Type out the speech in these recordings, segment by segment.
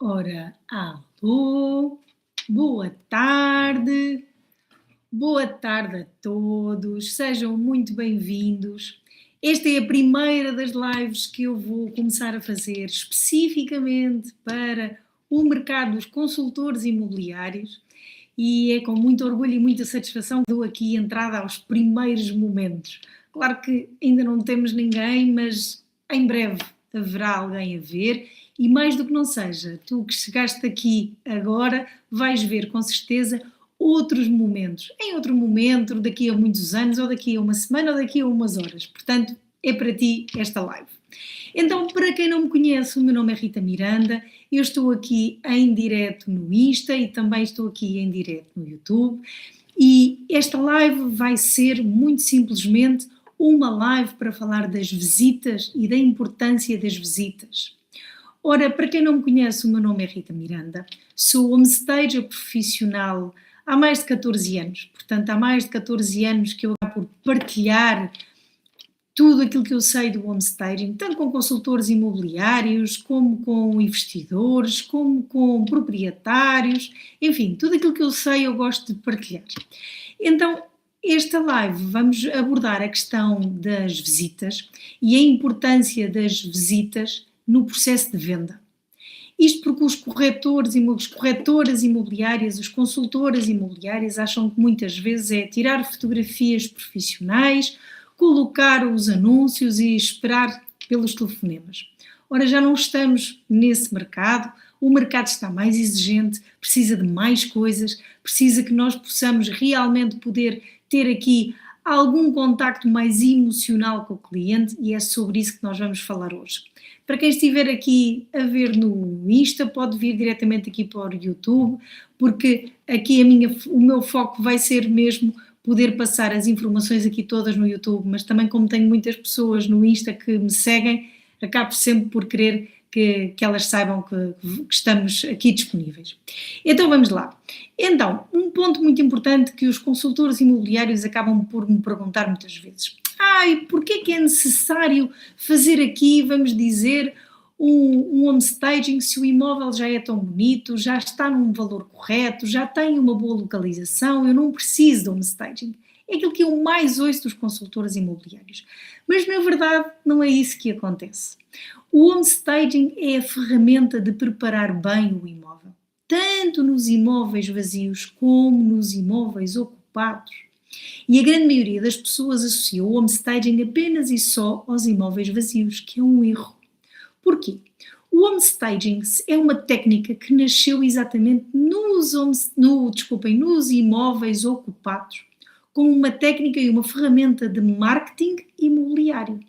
Ora, alô, boa tarde a todos, sejam muito bem-vindos. Esta é a primeira das lives que eu vou começar a fazer especificamente para o mercado dos consultores imobiliários e é com muito orgulho e muita satisfação que dou aqui entrada aos primeiros momentos. Claro que ainda não temos ninguém, mas em breve haverá alguém a ver e mais do que não seja, tu que chegaste aqui agora vais ver com certeza outros momentos, em outro momento, daqui a muitos anos, ou daqui a uma semana, ou daqui a umas horas. Portanto, é para ti esta live. Então, para quem não me conhece, o meu nome é Rita Miranda, eu estou aqui em direto no Insta e também estou aqui em direto no YouTube e esta live vai ser muito simplesmente uma live para falar das visitas e da importância das visitas. Ora, para quem não me conhece, o meu nome é Rita Miranda, sou homestager profissional há mais de 14 anos, portanto há mais de 14 anos que eu acabo por partilhar tudo aquilo que eu sei do homestaging, tanto com consultores imobiliários, como com investidores, como com proprietários, enfim, tudo aquilo que eu sei eu gosto de partilhar. Então, esta live vamos abordar a questão das visitas e a importância das visitas no processo de venda. Isto porque os corretores e as corretoras imobiliárias, as consultoras imobiliárias acham que muitas vezes é tirar fotografias profissionais, colocar os anúncios e esperar pelos telefonemas. Ora, já não estamos nesse mercado, o mercado está mais exigente, precisa de mais coisas, precisa que nós possamos realmente poder ter aqui algum contacto mais emocional com o cliente e é sobre isso que nós vamos falar hoje. Para quem estiver aqui a ver no Insta, pode vir diretamente aqui para o YouTube, porque aqui o meu foco vai ser mesmo poder passar as informações aqui todas no YouTube, mas também como tenho muitas pessoas no Insta que me seguem, acabo sempre por querer que elas saibam que estamos aqui disponíveis. Então vamos lá. Então, um ponto muito importante que os consultores imobiliários acabam por me perguntar muitas vezes. Porquê que é necessário fazer aqui, vamos dizer, um homestaging se o imóvel já é tão bonito, já está num valor correto, já tem uma boa localização, eu não preciso de homestaging. É aquilo que eu mais ouço dos consultores imobiliários. Mas na verdade não é isso que acontece. O homestaging é a ferramenta de preparar bem o imóvel, tanto nos imóveis vazios como nos imóveis ocupados. E a grande maioria das pessoas associa o homestaging apenas e só aos imóveis vazios, que é um erro. Porquê? O homestaging é uma técnica que nasceu exatamente nos imóveis ocupados, como uma técnica e uma ferramenta de marketing imobiliário.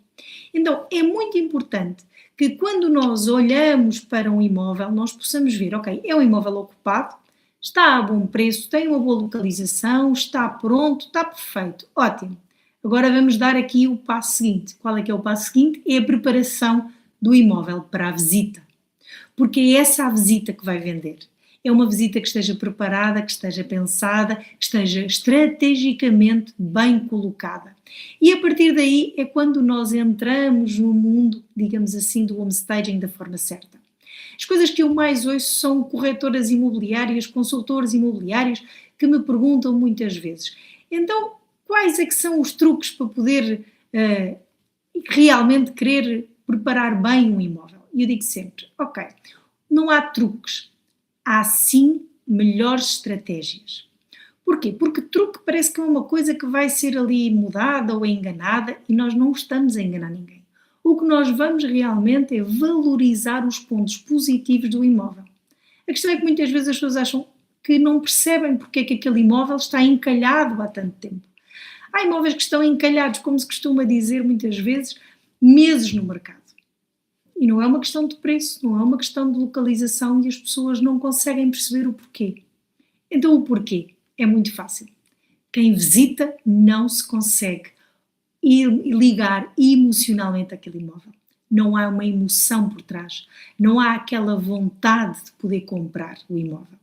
Então, é muito importante que quando nós olhamos para um imóvel, nós possamos ver, ok, é um imóvel ocupado, está a bom preço, tem uma boa localização, está pronto, está perfeito, ótimo. Agora vamos dar aqui o passo seguinte. Qual é que é o passo seguinte? É a preparação do imóvel para a visita. Porque é essa a visita que vai vender. É uma visita que esteja preparada, que esteja pensada, que esteja estrategicamente bem colocada. E a partir daí é quando nós entramos no mundo, digamos assim, do homestaging da forma certa. As coisas que eu mais ouço são corretoras imobiliárias, consultores imobiliários que me perguntam muitas vezes. Então, quais é que são os truques para poder realmente querer preparar bem um imóvel? E eu digo sempre, ok, não há truques, há sim melhores estratégias. Porquê? Porque truque parece que é uma coisa que vai ser ali mudada ou enganada e nós não estamos a enganar ninguém. O que nós vamos realmente é valorizar os pontos positivos do imóvel. A questão é que muitas vezes as pessoas acham que não percebem porque é que aquele imóvel está encalhado há tanto tempo. Há imóveis que estão encalhados, como se costuma dizer muitas vezes, meses no mercado. E não é uma questão de preço, não é uma questão de localização e as pessoas não conseguem perceber o porquê. Então o porquê é muito fácil. Quem visita não se consegue ligar emocionalmente àquele imóvel. Não há uma emoção por trás, não há aquela vontade de poder comprar o imóvel.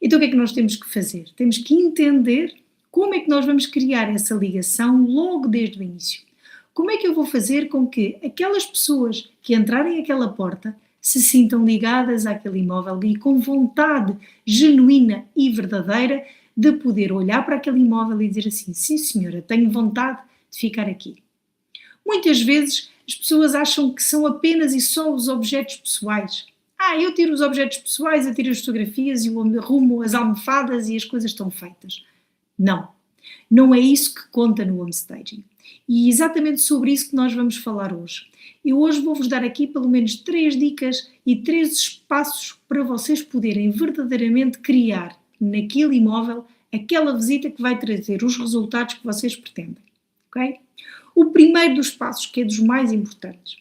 Então o que é que nós temos que fazer? Temos que entender como é que nós vamos criar essa ligação logo desde o início. Como é que eu vou fazer com que aquelas pessoas que entrarem àquela porta se sintam ligadas àquele imóvel e com vontade genuína e verdadeira de poder olhar para aquele imóvel e dizer assim: sim senhora, tenho vontade de ficar aqui. Muitas vezes as pessoas acham que são apenas e só os objetos pessoais. Eu tiro os objetos pessoais, eu tiro as fotografias e eu arrumo as almofadas e as coisas estão feitas. Não, não é isso que conta no homestaging. E é exatamente sobre isso que nós vamos falar hoje. Eu hoje vou-vos dar aqui pelo menos 3 dicas e 3 espaços para vocês poderem verdadeiramente criar naquele imóvel aquela visita que vai trazer os resultados que vocês pretendem. Ok? O primeiro dos passos, que é dos mais importantes,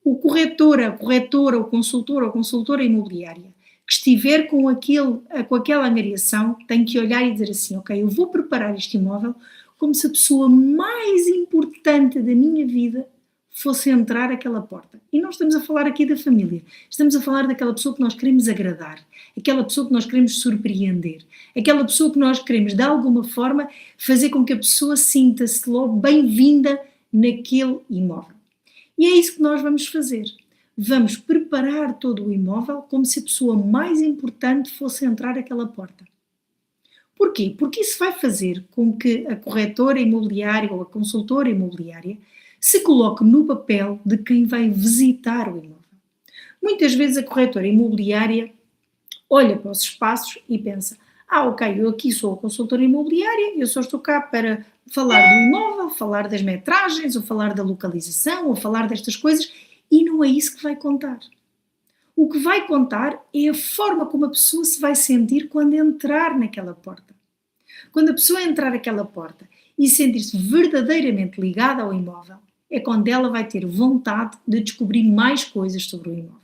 o corretor, a corretora, o consultor ou consultora imobiliária que estiver com aquela angariação tem que olhar e dizer assim: ok, eu vou preparar este imóvel como se a pessoa mais importante da minha vida fosse entrar aquela porta. E não estamos a falar aqui da família, estamos a falar daquela pessoa que nós queremos agradar, aquela pessoa que nós queremos surpreender, aquela pessoa que nós queremos, de alguma forma, fazer com que a pessoa sinta-se logo bem-vinda naquele imóvel. E é isso que nós vamos fazer. Vamos preparar todo o imóvel como se a pessoa mais importante fosse entrar aquela porta. Porquê? Porque isso vai fazer com que a corretora imobiliária ou a consultora imobiliária se coloque no papel de quem vai visitar o imóvel. Muitas vezes a corretora imobiliária olha para os espaços e pensa: ok, eu aqui sou a consultora imobiliária, eu só estou cá para falar do imóvel, falar das metragens, ou falar da localização, ou falar destas coisas, e não é isso que vai contar. O que vai contar é a forma como a pessoa se vai sentir quando entrar naquela porta. Quando a pessoa entrar naquela porta e sentir-se verdadeiramente ligada ao imóvel, é quando ela vai ter vontade de descobrir mais coisas sobre o imóvel.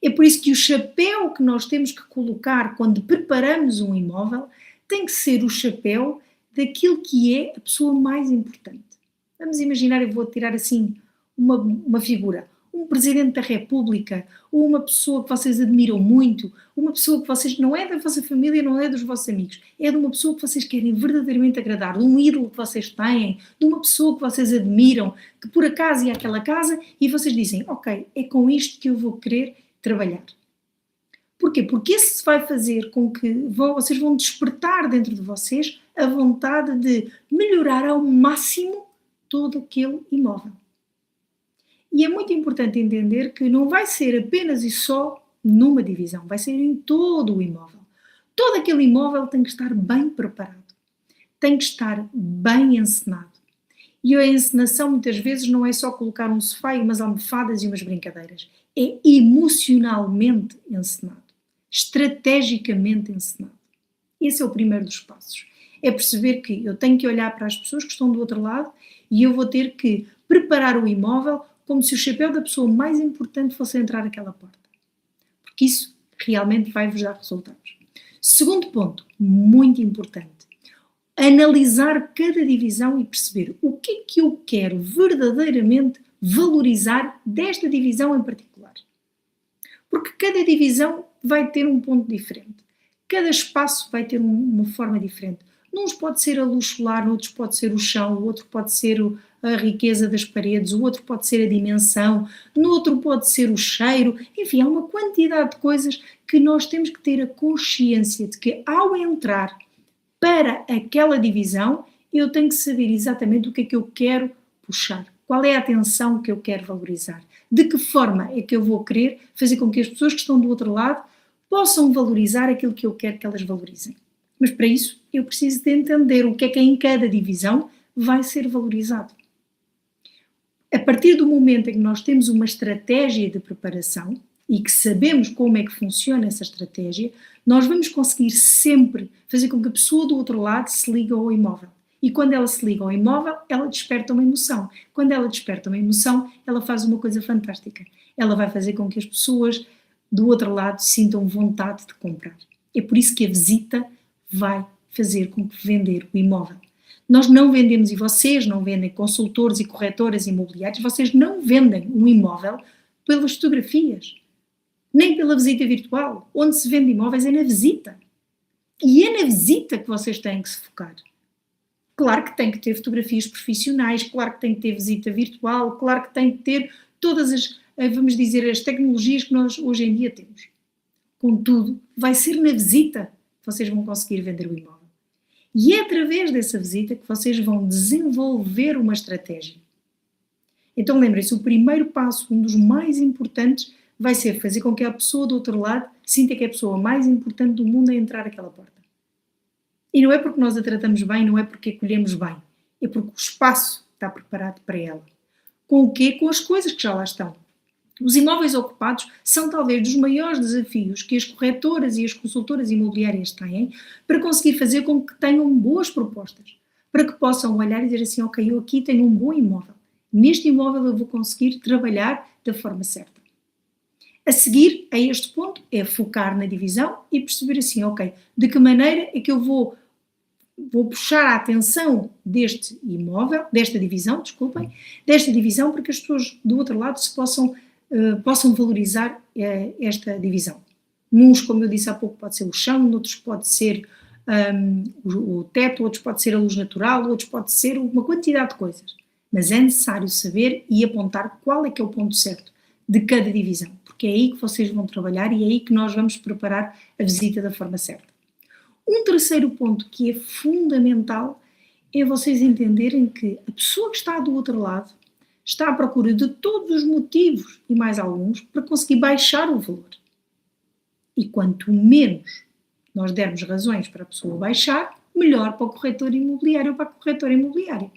É por isso que o chapéu que nós temos que colocar quando preparamos um imóvel tem que ser o chapéu daquilo que é a pessoa mais importante. Vamos imaginar, eu vou tirar assim uma figura, um presidente da República, ou uma pessoa que vocês admiram muito, uma pessoa que vocês, não é da vossa família, não é dos vossos amigos, é de uma pessoa que vocês querem verdadeiramente agradar, de um ídolo que vocês têm, de uma pessoa que vocês admiram, que por acaso ia àquela casa e vocês dizem: ok, é com isto que eu vou querer trabalhar. Porquê? Porque isso vai fazer com que vocês vão despertar dentro de vocês a vontade de melhorar ao máximo todo aquele imóvel. E é muito importante entender que não vai ser apenas e só numa divisão, vai ser em todo o imóvel. Todo aquele imóvel tem que estar bem preparado, tem que estar bem encenado. E a encenação muitas vezes não é só colocar um sofá e umas almofadas e umas brincadeiras, é emocionalmente encenado, estrategicamente encenado. Esse é o primeiro dos passos. É perceber que eu tenho que olhar para as pessoas que estão do outro lado e eu vou ter que preparar o imóvel como se o chapéu da pessoa mais importante fosse entrar naquela porta. Porque isso realmente vai-vos dar resultados. Segundo ponto, muito importante, analisar cada divisão e perceber o que é que eu quero verdadeiramente valorizar desta divisão em particular. Porque cada divisão vai ter um ponto diferente. Cada espaço vai ter uma forma diferente. Uns pode ser a luz solar, outros pode ser o chão, o outro pode ser a riqueza das paredes, o outro pode ser a dimensão, no outro pode ser o cheiro. Enfim, há uma quantidade de coisas que nós temos que ter a consciência de que ao entrar para aquela divisão, eu tenho que saber exatamente o que é que eu quero puxar. Qual é a atenção que eu quero valorizar? De que forma é que eu vou querer fazer com que as pessoas que estão do outro lado possam valorizar aquilo que eu quero que elas valorizem? Mas para isso eu preciso de entender o que é que em cada divisão vai ser valorizado. A partir do momento em que nós temos uma estratégia de preparação e que sabemos como é que funciona essa estratégia, nós vamos conseguir sempre fazer com que a pessoa do outro lado se ligue ao imóvel. E quando ela se liga ao imóvel, ela desperta uma emoção. Quando ela desperta uma emoção, ela faz uma coisa fantástica. Ela vai fazer com que as pessoas do outro lado sintam vontade de comprar. É por isso que a visita vai fazer com que vender o imóvel. Nós não vendemos, e vocês não vendem, consultores e corretoras imobiliárias, vocês não vendem um imóvel pelas fotografias, nem pela visita virtual. Onde se vende imóveis é na visita. E é na visita que vocês têm que se focar. Claro que tem que ter fotografias profissionais, claro que tem que ter visita virtual, claro que tem que ter todas vamos dizer, as tecnologias que nós hoje em dia temos. Contudo, vai ser na visita que vocês vão conseguir vender o imóvel. E é através dessa visita que vocês vão desenvolver uma estratégia. Então lembrem-se, o primeiro passo, um dos mais importantes, vai ser fazer com que a pessoa do outro lado sinta que é a pessoa mais importante do mundo a entrar aquela porta. E não é porque nós a tratamos bem, não é porque acolhemos bem, é porque o espaço está preparado para ela. Com o quê? Com as coisas que já lá estão. Os imóveis ocupados são talvez dos maiores desafios que as corretoras e as consultoras imobiliárias têm para conseguir fazer com que tenham boas propostas, para que possam olhar e dizer assim, ok, eu aqui tenho um bom imóvel, neste imóvel eu vou conseguir trabalhar da forma certa. A seguir a este ponto é focar na divisão e perceber assim, ok, de que maneira é que eu vou puxar a atenção deste imóvel, desta divisão, para que as pessoas do outro lado se possam valorizar esta divisão. Uns, como eu disse há pouco, pode ser o chão, outros pode ser o teto, outros pode ser a luz natural, outros pode ser uma quantidade de coisas. Mas é necessário saber e apontar qual é que é o ponto certo de cada divisão, porque é aí que vocês vão trabalhar e é aí que nós vamos preparar a visita da forma certa. Um terceiro ponto que é fundamental é vocês entenderem que a pessoa que está do outro lado está à procura de todos os motivos e mais alguns para conseguir baixar o valor. E quanto menos nós dermos razões para a pessoa baixar, melhor para o corretor imobiliário ou para a corretora imobiliária.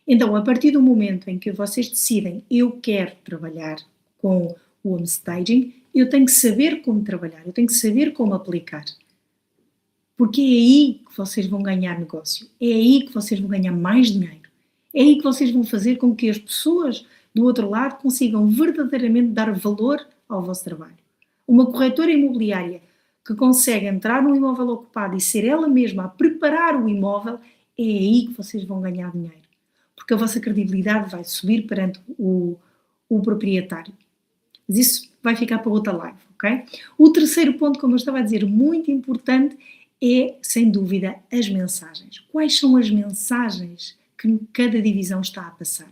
Então, a partir do momento em que vocês decidem eu quero trabalhar com o home staging, eu tenho que saber como trabalhar, eu tenho que saber como aplicar. Porque é aí que vocês vão ganhar negócio, é aí que vocês vão ganhar mais dinheiro, é aí que vocês vão fazer com que as pessoas do outro lado consigam verdadeiramente dar valor ao vosso trabalho. Uma corretora imobiliária que consegue entrar num imóvel ocupado e ser ela mesma a preparar o imóvel, é aí que vocês vão ganhar dinheiro. Porque a vossa credibilidade vai subir perante o proprietário. Mas isso vai ficar para outra live, ok? O terceiro ponto, como eu estava a dizer, muito importante, é, sem dúvida, as mensagens. Quais são as mensagens que cada divisão está a passar?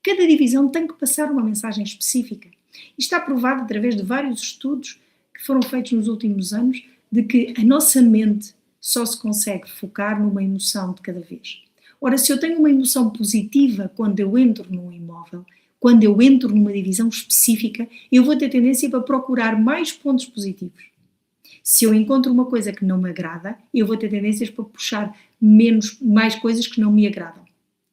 Cada divisão tem que passar uma mensagem específica. E está provado através de vários estudos que foram feitos nos últimos anos de que a nossa mente só se consegue focar numa emoção de cada vez. Ora, se eu tenho uma emoção positiva quando eu entro num imóvel, quando eu entro numa divisão específica, eu vou ter tendência para procurar mais pontos positivos. Se eu encontro uma coisa que não me agrada, eu vou ter tendências para puxar mais coisas que não me agradam.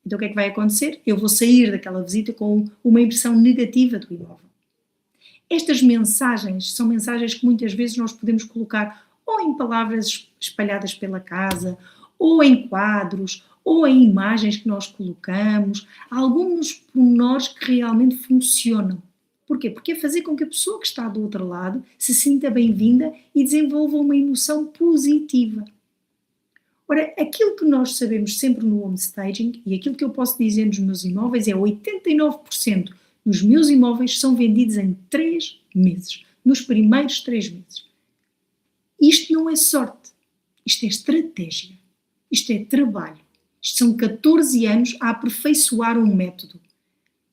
Então o que é que vai acontecer? Eu vou sair daquela visita com uma impressão negativa do imóvel. Estas mensagens são mensagens que muitas vezes nós podemos colocar ou em palavras espalhadas pela casa, ou em quadros, ou em imagens que nós colocamos, alguns pormenores que realmente funcionam. Porquê? Porque é fazer com que a pessoa que está do outro lado se sinta bem-vinda e desenvolva uma emoção positiva. Ora, aquilo que nós sabemos sempre no home staging, e aquilo que eu posso dizer nos meus imóveis, é 89% dos meus imóveis são vendidos em 3 meses, nos primeiros 3 meses. Isto não é sorte, isto é estratégia, isto é trabalho. Isto são 14 anos a aperfeiçoar um método.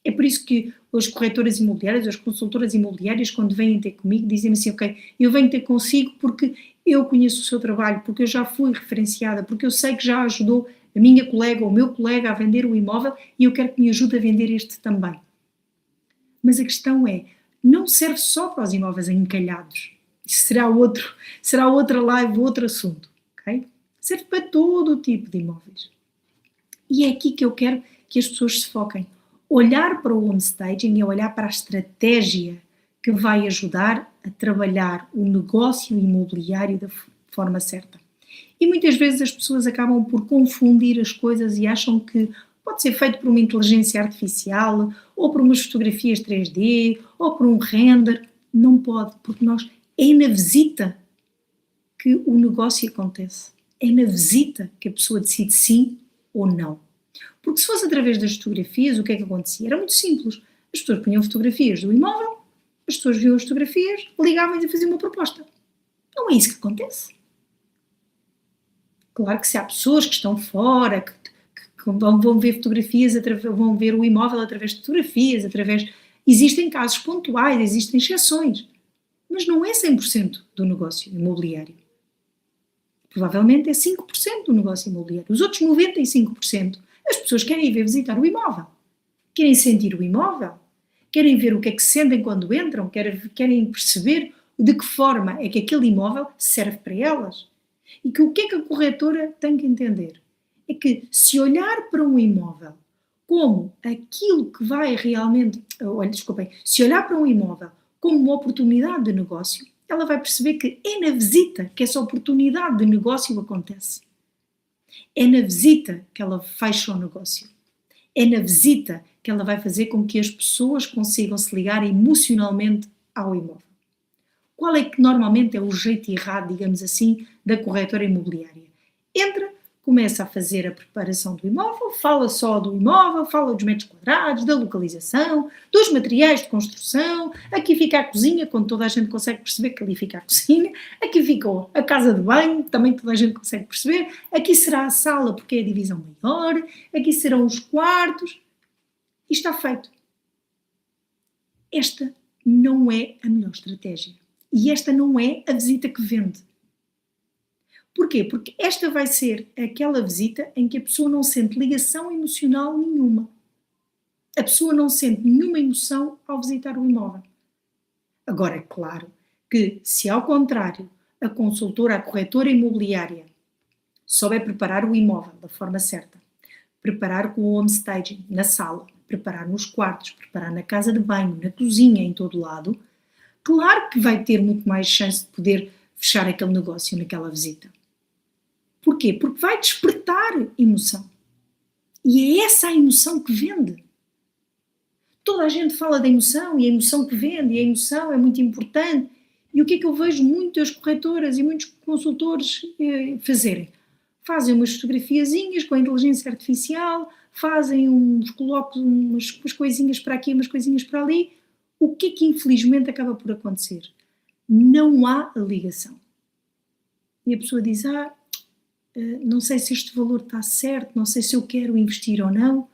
É por isso que as corretoras imobiliárias, as consultoras imobiliárias, quando vêm ter comigo, dizem-me assim, ok, eu venho ter consigo porque eu conheço o seu trabalho, porque eu já fui referenciada, porque eu sei que já ajudou a minha colega ou o meu colega a vender o imóvel e eu quero que me ajude a vender este também. Mas a questão é, não serve só para os imóveis encalhados. Isso será outra live, outro assunto, ok? Serve para todo o tipo de imóveis. E é aqui que eu quero que as pessoas se foquem. Olhar para o home staging é olhar para a estratégia que vai ajudar a trabalhar o negócio imobiliário da forma certa. E muitas vezes as pessoas acabam por confundir as coisas e acham que pode ser feito por uma inteligência artificial, ou por umas fotografias 3D, ou por um render. Não pode, porque é na visita que o negócio acontece. É na visita que a pessoa decide sim ou não. Porque se fosse através das fotografias, o que é que acontecia? Era muito simples. As pessoas punham fotografias do imóvel, as pessoas viam as fotografias, ligavam e faziam uma proposta. Não é isso que acontece. Claro que se há pessoas que estão fora, que vão ver fotografias, vão ver o imóvel através de fotografias, através Existem casos pontuais, existem exceções, mas não é 100% do negócio imobiliário. Provavelmente é 5% do negócio imobiliário. Os outros 95%, as pessoas querem ir ver visitar o imóvel, querem sentir o imóvel, querem ver o que é que sentem quando entram, querem perceber de que forma é que aquele imóvel serve para elas. E que o que é que a corretora tem que entender? É que se olhar para um imóvel como aquilo que vai realmente, olha, desculpem, se olhar para um imóvel como uma oportunidade de negócio, ela vai perceber que é na visita que essa oportunidade de negócio acontece. É na visita que ela fecha o negócio. É na visita que ela vai fazer com que as pessoas consigam se ligar emocionalmente ao imóvel. Qual é que normalmente é o jeito errado, digamos assim, da corretora imobiliária? Entra, começa a fazer a preparação do imóvel, fala só do imóvel, fala dos metros quadrados, da localização, dos materiais de construção, aqui fica a cozinha, quando toda a gente consegue perceber que ali fica a cozinha, aqui fica a casa de banho, também toda a gente consegue perceber, aqui será a sala porque é a divisão maior, aqui serão os quartos, e está feito. Esta não é a melhor estratégia. E esta não é a visita que vende. Porquê? Porque esta vai ser aquela visita em que a pessoa não sente ligação emocional nenhuma. A pessoa não sente nenhuma emoção ao visitar o imóvel. Agora, é claro que se ao contrário a consultora, a corretora imobiliária souber preparar o imóvel da forma certa, preparar com o home staging na sala, preparar nos quartos, preparar na casa de banho, na cozinha, em todo lado, claro que vai ter muito mais chance de poder fechar aquele negócio naquela visita. Porquê? Porque vai despertar emoção. E é essa a emoção que vende. Toda a gente fala da emoção e a emoção que vende, e a emoção é muito importante. E o que é que eu vejo muitas corretoras e muitos consultores fazerem? Fazem umas fotografiazinhas com a inteligência artificial, colocam umas coisinhas para aqui, umas coisinhas para ali. O que é que infelizmente acaba por acontecer? Não há a ligação. E a pessoa diz, não sei se este valor está certo, não sei se eu quero investir ou não.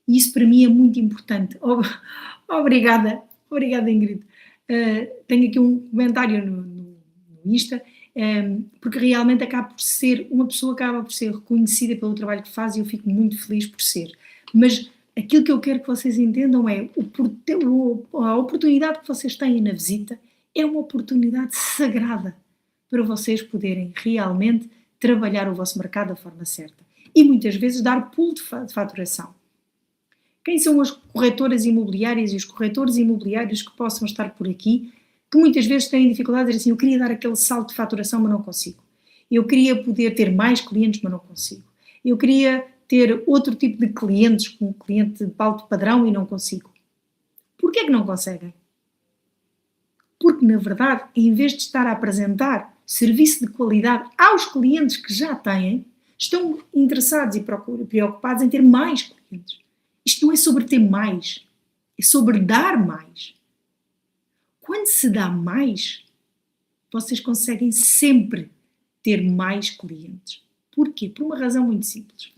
E isso para mim é muito importante. Obrigada, Ingrid. Tenho aqui um comentário no Insta, porque realmente uma pessoa acaba por ser reconhecida pelo trabalho que faz e eu fico muito feliz por ser. Mas aquilo que eu quero que vocês entendam é a oportunidade que vocês têm na visita é uma oportunidade sagrada para vocês poderem realmente trabalhar o vosso mercado da forma certa e muitas vezes dar pulo de faturação. Quem são as corretoras imobiliárias e os corretores imobiliários que possam estar por aqui, que muitas vezes têm dificuldade de dizer assim, eu queria dar aquele salto de faturação, mas não consigo. Eu queria poder ter mais clientes, mas não consigo. Eu queria ter outro tipo de clientes, um cliente de alto padrão, e não consigo. Porquê é que não conseguem? Porque, na verdade, em vez de estar a apresentar serviço de qualidade aos clientes que já têm, estão interessados e preocupados em ter mais clientes. Isto não é sobre ter mais, é sobre dar mais. Quando se dá mais, vocês conseguem sempre ter mais clientes. Porquê? Por uma razão muito simples.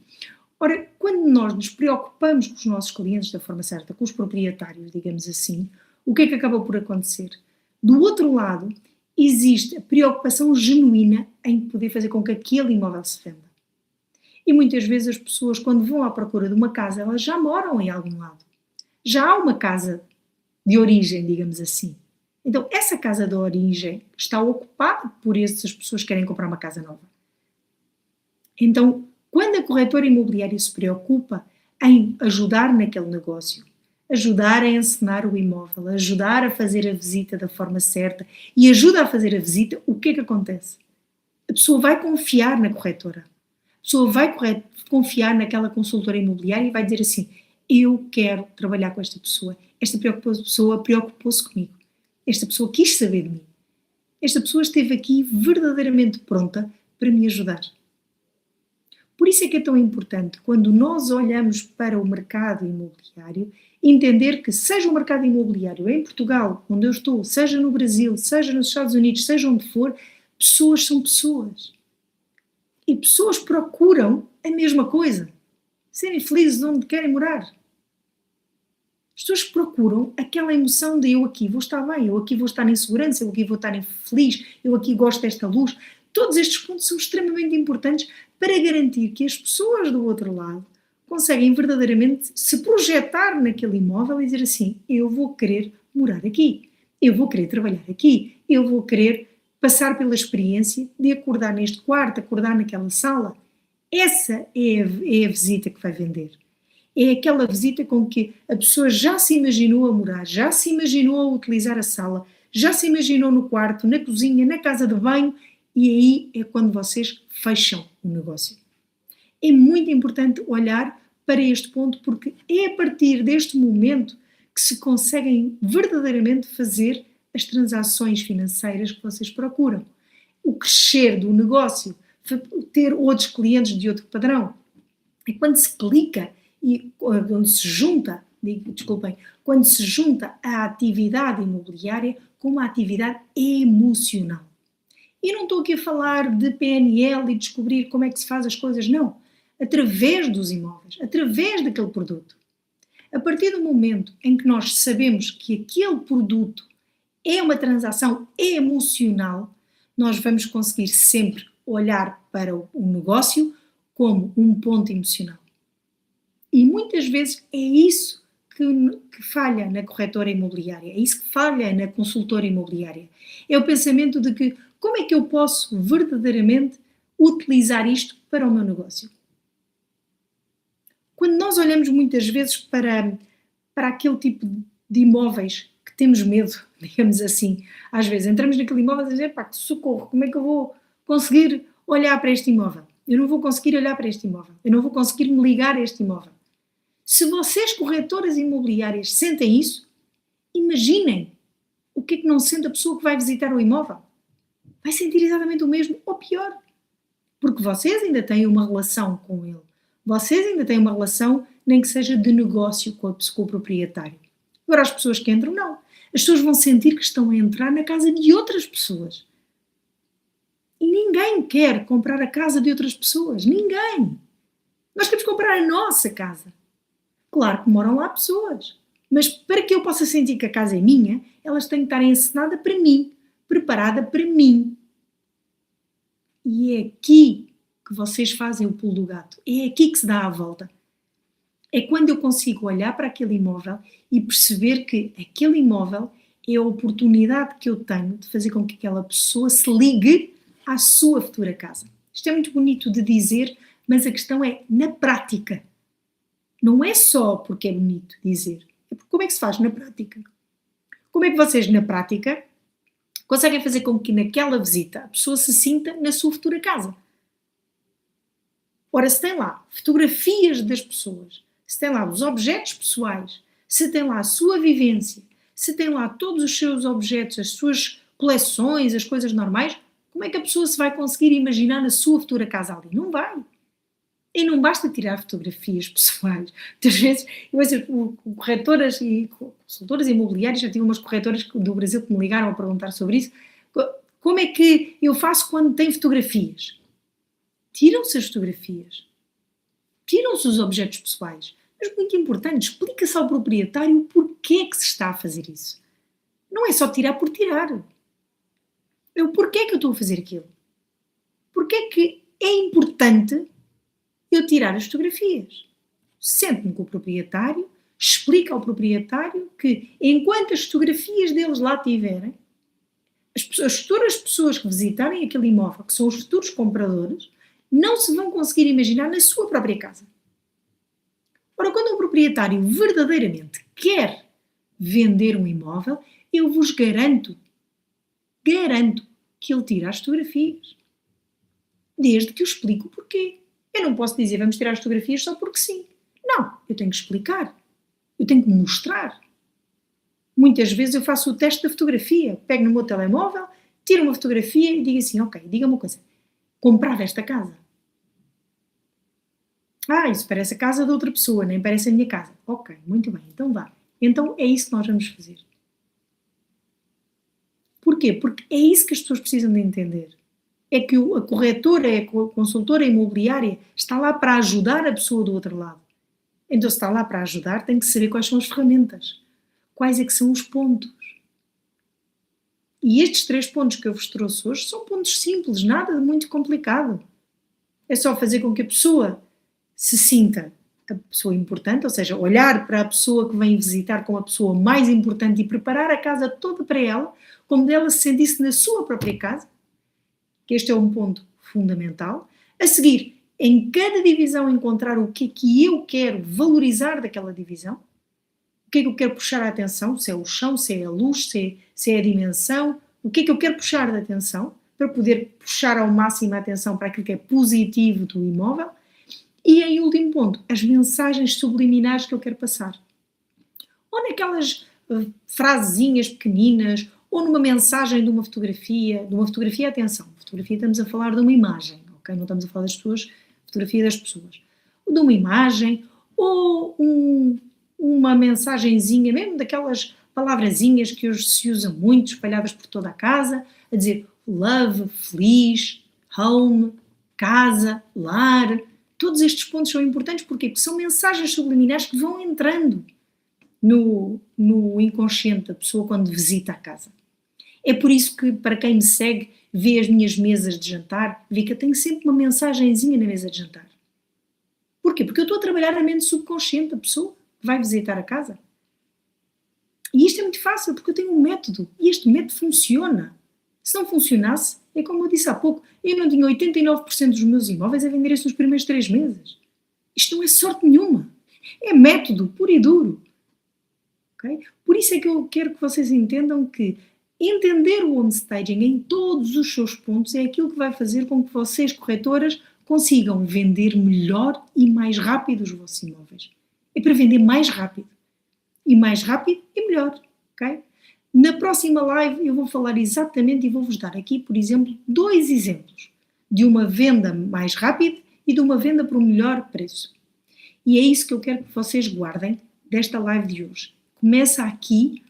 Ora, quando nós nos preocupamos com os nossos clientes da forma certa, com os proprietários, digamos assim, o que é que acaba por acontecer? Do outro lado, existe a preocupação genuína em poder fazer com que aquele imóvel se venda. E muitas vezes as pessoas, quando vão à procura de uma casa, elas já moram em algum lado. Já há uma casa de origem, digamos assim. Então, essa casa de origem está ocupada por essas pessoas que querem comprar uma casa nova. Então, quando a corretora imobiliária se preocupa em ajudar naquele negócio, ajudar a encenar o imóvel, ajudar a fazer a visita da forma certa e ajuda a fazer a visita, o que é que acontece? A pessoa vai confiar na corretora. A pessoa vai confiar naquela consultora imobiliária e vai dizer assim, eu quero trabalhar com esta pessoa. Esta pessoa preocupou-se comigo. Esta pessoa quis saber de mim. Esta pessoa esteve aqui verdadeiramente pronta para me ajudar. Por isso é que é tão importante, quando nós olhamos para o mercado imobiliário, entender que seja o mercado imobiliário em Portugal, onde eu estou, seja no Brasil, seja nos Estados Unidos, seja onde for, pessoas são pessoas. E pessoas procuram a mesma coisa. Serem felizes onde querem morar. As pessoas procuram aquela emoção de eu aqui vou estar bem, eu aqui vou estar em segurança, eu aqui vou estar feliz, eu aqui gosto desta luz. Todos estes pontos são extremamente importantes para garantir que as pessoas do outro lado conseguem verdadeiramente se projetar naquele imóvel e dizer assim: eu vou querer morar aqui, eu vou querer trabalhar aqui, eu vou querer passar pela experiência de acordar neste quarto, acordar naquela sala. Essa é a visita que vai vender. É aquela visita com que a pessoa já se imaginou a morar, já se imaginou a utilizar a sala, já se imaginou no quarto, na cozinha, na casa de banho, e aí é quando vocês fecham o negócio. É muito importante olhar para este ponto, porque é a partir deste momento que se conseguem verdadeiramente fazer as transações financeiras que vocês procuram. O crescer do negócio, ter outros clientes de outro padrão. É quando se clica e quando se junta, quando se junta a atividade imobiliária com uma atividade emocional. E não estou aqui a falar de PNL e descobrir como é que se faz as coisas, não. Através dos imóveis, através daquele produto. A partir do momento em que nós sabemos que aquele produto é uma transação emocional, nós vamos conseguir sempre olhar para o negócio como um ponto emocional. E muitas vezes é isso que falha na corretora imobiliária, é isso que falha na consultora imobiliária. É o pensamento de que como é que eu posso verdadeiramente utilizar isto para o meu negócio? Quando nós olhamos muitas vezes para aquele tipo de imóveis que temos medo, digamos assim, às vezes entramos naquele imóvel e dizemos: pá, que socorro, como é que eu vou conseguir olhar para este imóvel? Eu não vou conseguir olhar para este imóvel, eu não vou conseguir me ligar a este imóvel. Se vocês, corretoras imobiliárias, sentem isso, imaginem o que é que não sente a pessoa que vai visitar o imóvel. Vai sentir exatamente o mesmo, ou pior, porque vocês ainda têm uma relação com ele. Vocês ainda têm uma relação, nem que seja de negócio com o proprietário. Agora, as pessoas que entram, não. As pessoas vão sentir que estão a entrar na casa de outras pessoas. E ninguém quer comprar a casa de outras pessoas. Ninguém. Nós queremos comprar a nossa casa. Claro que moram lá pessoas. Mas para que eu possa sentir que a casa é minha, elas têm que estar encenadas para mim, preparada para mim. E é aqui que vocês fazem o pulo do gato. É aqui que se dá a volta. É quando eu consigo olhar para aquele imóvel e perceber que aquele imóvel é a oportunidade que eu tenho de fazer com que aquela pessoa se ligue à sua futura casa. Isto é muito bonito de dizer, mas a questão é na prática. Não é só porque é bonito dizer, é porque como é que se faz na prática? Como é que vocês, na prática, conseguem fazer com que naquela visita a pessoa se sinta na sua futura casa? Ora, se tem lá fotografias das pessoas, se tem lá os objetos pessoais, se tem lá a sua vivência, se tem lá todos os seus objetos, as suas coleções, as coisas normais, como é que a pessoa se vai conseguir imaginar na sua futura casa ali? Não vai. E não basta tirar fotografias pessoais. Muitas vezes, eu vejo corretoras e consultoras imobiliárias, já tive umas corretoras do Brasil que me ligaram a perguntar sobre isso. Como é que eu faço quando tem fotografias? Tiram-se as fotografias. Tiram-se os objetos pessoais. Mas muito importante, explica-se ao proprietário o porquê é que se está a fazer isso. Não é só tirar por tirar. É o porquê que eu estou a fazer aquilo. Porquê é que é importante eu tirar as fotografias. Sento-me com o proprietário, explica ao proprietário que, enquanto as fotografias deles lá tiverem, as futuras pessoas que visitarem aquele imóvel, que são os futuros compradores, não se vão conseguir imaginar na sua própria casa. Ora, quando um proprietário verdadeiramente quer vender um imóvel, eu vos garanto que ele tira as fotografias. Desde que eu explico o porquê. Eu não posso dizer vamos tirar as fotografias só porque sim. Não, eu tenho que explicar. Eu tenho que mostrar. Muitas vezes eu faço o teste da fotografia. Pego no meu telemóvel, tiro uma fotografia e digo assim, ok, diga-me uma coisa. Comprava esta casa? Ah, isso parece a casa de outra pessoa, nem parece a minha casa. Ok, muito bem, então vá. Então é isso que nós vamos fazer. Porquê? Porque é isso que as pessoas precisam de entender. É que a corretora, a consultora imobiliária está lá para ajudar a pessoa do outro lado. Então, se está lá para ajudar, tem que saber quais são as ferramentas, quais é que são os pontos. E estes 3 pontos que eu vos trouxe hoje são pontos simples, nada de muito complicado. É só fazer com que a pessoa se sinta a pessoa importante, ou seja, olhar para a pessoa que vem visitar como a pessoa mais importante e preparar a casa toda para ela, como ela se sentisse na sua própria casa, que este é um ponto fundamental. A seguir, em cada divisão encontrar o que é que eu quero valorizar daquela divisão, o que é que eu quero puxar a atenção, se é o chão, se é a luz, se é a dimensão, o que é que eu quero puxar da atenção, para poder puxar ao máximo a atenção para aquilo que é positivo do imóvel. E em último ponto, as mensagens subliminares que eu quero passar. Ou naquelas frasezinhas pequeninas, ou numa mensagem de uma fotografia, atenção, fotografia estamos a falar de uma imagem, ok? Não estamos a falar das pessoas, fotografia das pessoas. De uma imagem, ou uma mensagenzinha, mesmo daquelas palavrazinhas que hoje se usa muito, espalhadas por toda a casa, a dizer love, feliz, home, casa, lar. Todos estes pontos são importantes porque são mensagens subliminares que vão entrando no inconsciente da pessoa quando visita a casa. É por isso que, para quem me segue, vê as minhas mesas de jantar, vê que eu tenho sempre uma mensagenzinha na mesa de jantar. Porquê? Porque eu estou a trabalhar na mente subconsciente da pessoa que vai visitar a casa. E isto é muito fácil, porque eu tenho um método, e este método funciona. Se não funcionasse, é como eu disse há pouco, eu não tinha 89% dos meus imóveis a venderem-se nos primeiros 3 meses. Isto não é sorte nenhuma. É método puro e duro. Okay? Por isso é que eu quero que vocês entendam que entender o home staging em todos os seus pontos é aquilo que vai fazer com que vocês, corretoras, consigam vender melhor e mais rápido os vossos imóveis. É para vender mais rápido. E mais rápido e melhor. Ok? Na próxima live eu vou falar exatamente e vou-vos dar aqui, por exemplo, 2 exemplos de uma venda mais rápida e de uma venda por um melhor preço. E é isso que eu quero que vocês guardem desta live de hoje. Começa aqui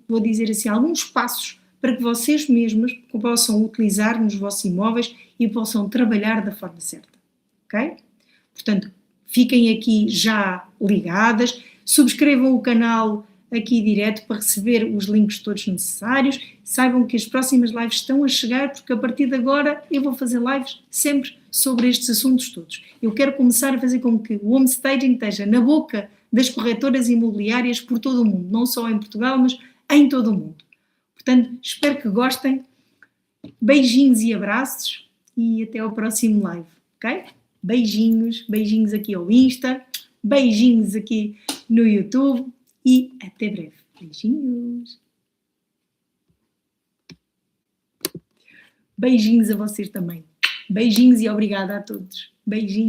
vou dizer assim, alguns passos para que vocês mesmos possam utilizar nos vossos imóveis e possam trabalhar da forma certa. Ok? Portanto, fiquem aqui já ligadas, subscrevam o canal aqui direto para receber os links todos necessários, saibam que as próximas lives estão a chegar, porque a partir de agora eu vou fazer lives sempre sobre estes assuntos todos. Eu quero começar a fazer com que o home staging esteja na boca das corretoras imobiliárias por todo o mundo, não só em Portugal, mas em todo o mundo. Portanto, espero que gostem. Beijinhos e abraços e até ao próximo live, ok? Beijinhos, beijinhos aqui ao Insta, beijinhos aqui no YouTube e até breve. Beijinhos. Beijinhos a vocês também. Beijinhos e obrigada a todos. Beijinhos.